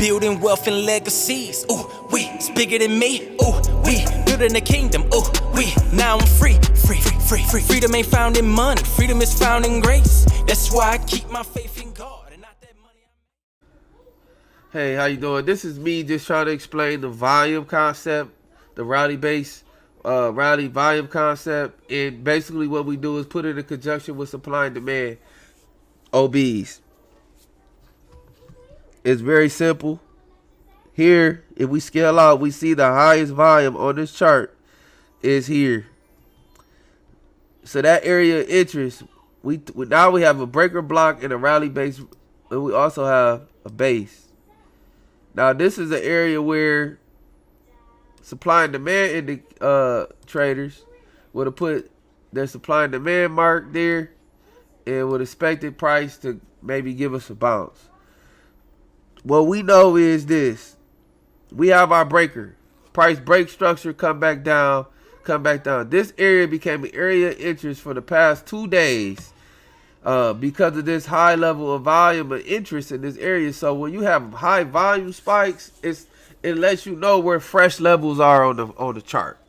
building wealth and legacies. Ooh, it's bigger than me. Ooh, building the kingdom. Ooh, now I'm free. Freedom ain't found in money. Freedom is found in grace. That's why I keep my faith in God and not that money I make. Hey, how you doing? This is me just trying to explain the volume concept, the rally volume concept, and basically what we do is put it in conjunction with supply and demand, OBs. It's very simple. Here, if we scale out, we see the highest volume on this chart is here. So that area of interest, we now we have a breaker block and a rally base, and we also have a base. Now this is an area where supply and demand traders would have put their supply and demand mark there and would expect the price to maybe give us a bounce. What we know is this. We have our breaker. Price break structure, come back down. This area became an area of interest for the past 2 days because of this high level of volume of interest in this area. So when you have high volume spikes, it lets you know where fresh levels are on the chart.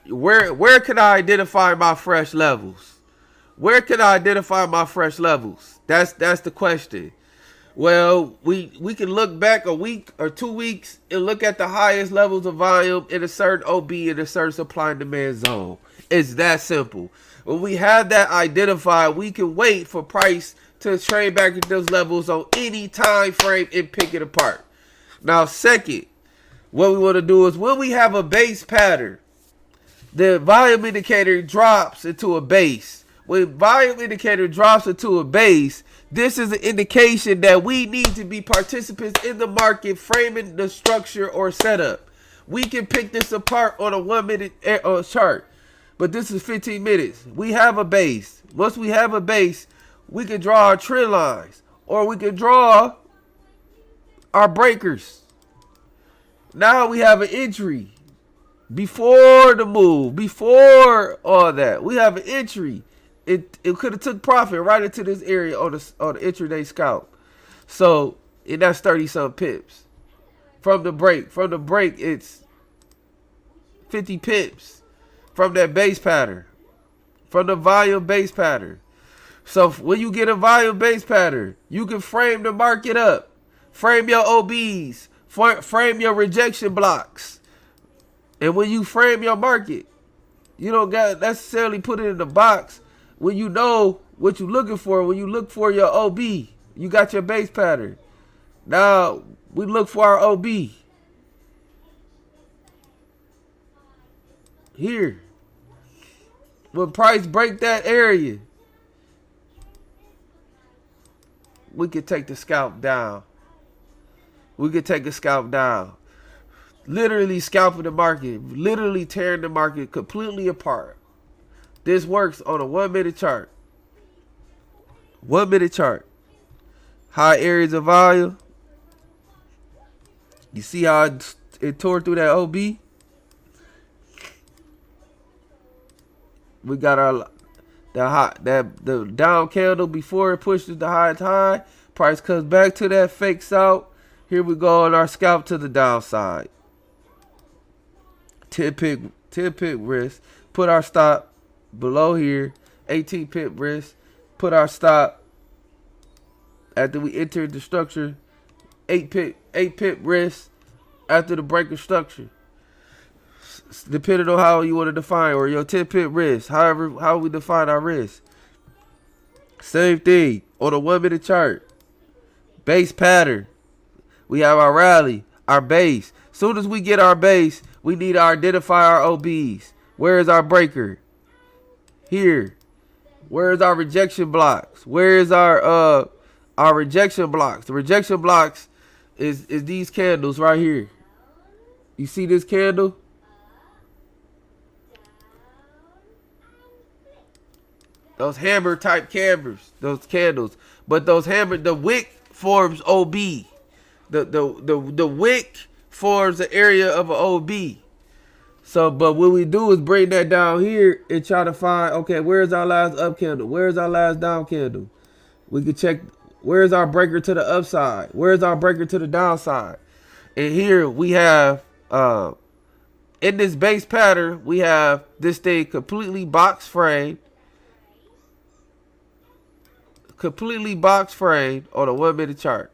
Where can I identify my fresh levels? That's the question. Well, we can look back a week or 2 weeks and look at the highest levels of volume in a certain OB in a certain supply and demand zone. It's that simple. When we have that identified, we can wait for price to trade back at those levels on any time frame and pick it apart. Now, second, what we want to do is when we have a base pattern, the volume indicator drops into a base. When volume indicator drops into a base, this is an indication that we need to be participants in the market, framing the structure or setup. We can pick this apart on a 1 minute chart, but this is 15 minutes. We have a base. Once we have a base, we can draw our trend lines, or we can draw our breakers. Now we have an entry. Before the move, before all that, we have an entry. It could have took profit right into this area on the intraday scalp. So, and that's 30-some pips. From the break, it's 50 pips from that base pattern, from the volume base pattern. So when you get a volume base pattern, you can frame the market up, frame your OBs, frame your rejection blocks. And when you frame your market, you don't got necessarily put it in the box. When you know what you're looking for, when you look for your OB, you got your base pattern. Now we look for our OB. Here. When price break that area, we could take the scalp down. Literally scalping the market, literally tearing the market completely apart. This works on a 1 minute chart. 1 minute chart. High areas of volume. You see how it tore through that OB? We got the down candle before it pushes the highest high. Price comes back to that, fakes out. Here we go on our scalp to the downside. 10 pip risk. Put our stop below here. 18 pip risk. Put our stop after we enter the structure. 8 pip risk after the breaker structure. Depending on how you want to define, or your 10 pip risk. How we define our risk. Same thing on a 1 minute chart. Base pattern. We have our rally, our base. Soon as we get our base, we need to identify our OBs. Where is our breaker? Here. Where is our rejection blocks? Where is our rejection blocks? The rejection blocks is these candles right here. You see this candle? Those hammer type those candles. But the wick forms OB. The wick forms the area of an OB. So, but what we do is bring that down here and try to find, okay, where's our last up candle? Where's our last down candle? We can check Where's our breaker to the upside? Where's our breaker to the downside? And here we have, in this base pattern, we have this thing completely box framed. Completely box framed on a 1 minute chart.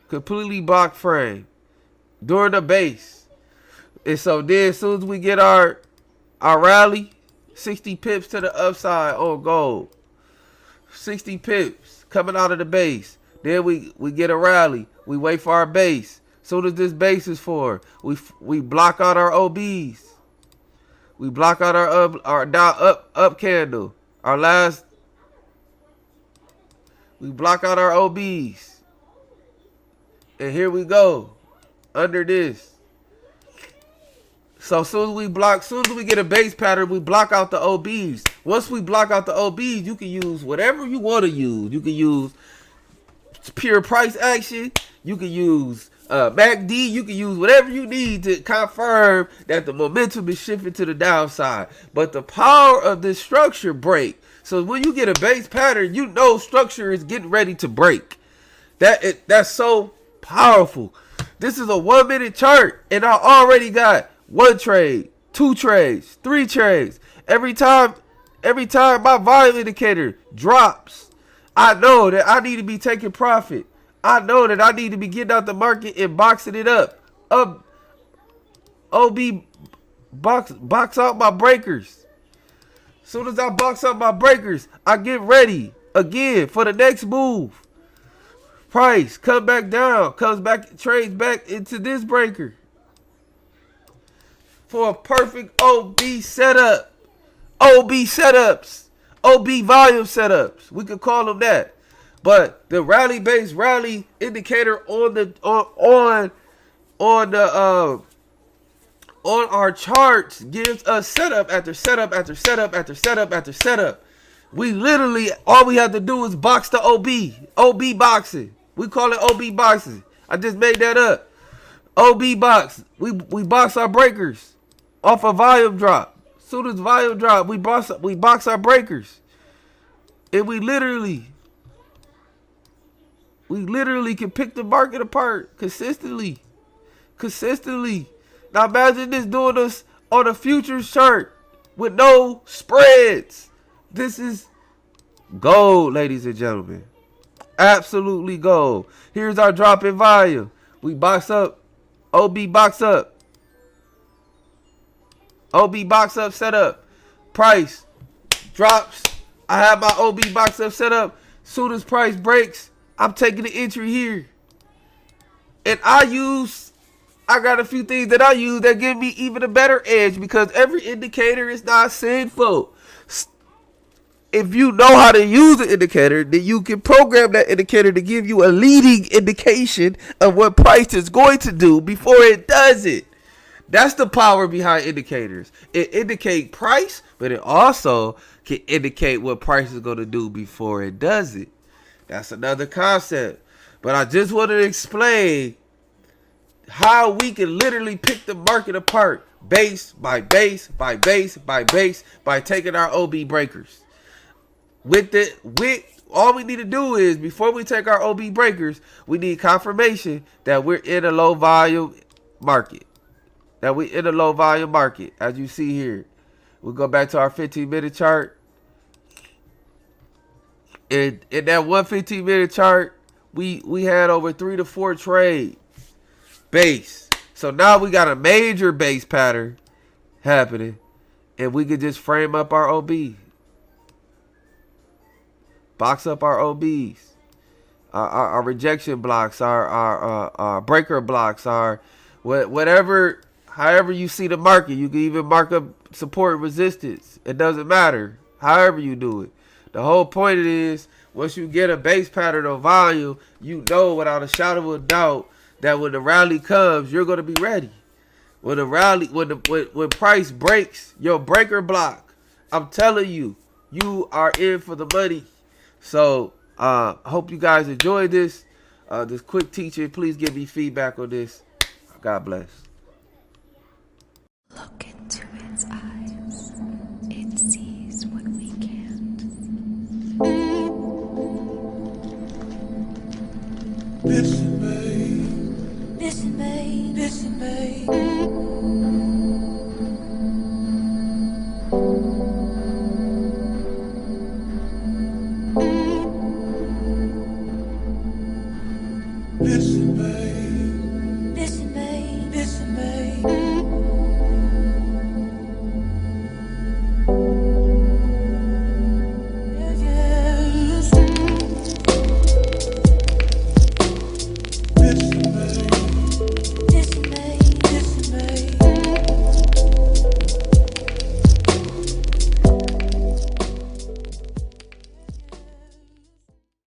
Completely box framed during the base. And so then as soon as we get our rally, 60 pips to the upside on gold. 60 pips coming out of the base. Then we get a rally. We wait for our base. Soon as this base is for, we block out our OBs. We block out our down up candle. Our last. We block out our OBs. And here we go. Under this. So soon as we get a base pattern, we block out the OBs. Once we block out the OBs, you can use whatever you want to use. You can use pure price action. You can use MACD. You can use whatever you need to confirm that the momentum is shifting to the downside. But the power of this structure break. So when you get a base pattern, you know structure is getting ready to break. That's so powerful. This is a 1 minute chart, and I already got 1 trade, 2 trades, 3 trades. Every time my volume indicator drops, I know that I need to be taking profit. I know that I need to be getting out the market and boxing it up. OB box out my breakers. Soon as I box up my breakers, I get ready again for the next move. Price come back down, trades back into this breaker for a perfect OB setup. OB setups, OB volume setups. We could call them that. But the rally-based rally indicator on our charts gives us setup after setup after setup after setup after setup. We literally, all we have to do is box the OB boxing. We call it OB boxing. I just made that up. OB box. We box our breakers off a volume drop. Soon as volume drop, we box our breakers. And we literally can pick the market apart consistently. Now imagine this doing this on a futures chart with no spreads. This is gold, ladies and gentlemen. Absolutely gold. Here's our drop in volume. We box up. OB box up. OB box up set up. Price drops. I have my OB box up set up. Soon as price breaks, I'm taking the entry here. And I got a few things that I use that give me even a better edge because every indicator is not sinful. If you know how to use an indicator, then you can program that indicator to give you a leading indication of what price is going to do before it does it. That's the power behind indicators. It indicates price, but it also can indicate what price is going to do before it does it. That's another concept. But I just want to explain how we can literally pick the market apart base by base by base by base by taking our OB breakers. All we need to do is, before we take our OB breakers, we need confirmation that we're in a low volume market. As you see here. We'll go back to our 15-minute chart. In that 115-minute chart, we had over 3 to 4 trade base. So now we got a major base pattern happening, and we can just frame up our OB. Box up our OBs, our rejection blocks, our breaker blocks, our whatever, however you see the market. You can even mark up support and resistance. It doesn't matter. However you do it. The whole point is, once you get a base pattern of volume, you know without a shadow of a doubt that when the rally comes, you're going to be ready. When price breaks your breaker block, I'm telling you, you are in for the money. So, I hope you guys enjoyed this quick teaching. Please give me feedback on this. God bless. Look into its eyes. It sees what we can't. Listen, babe.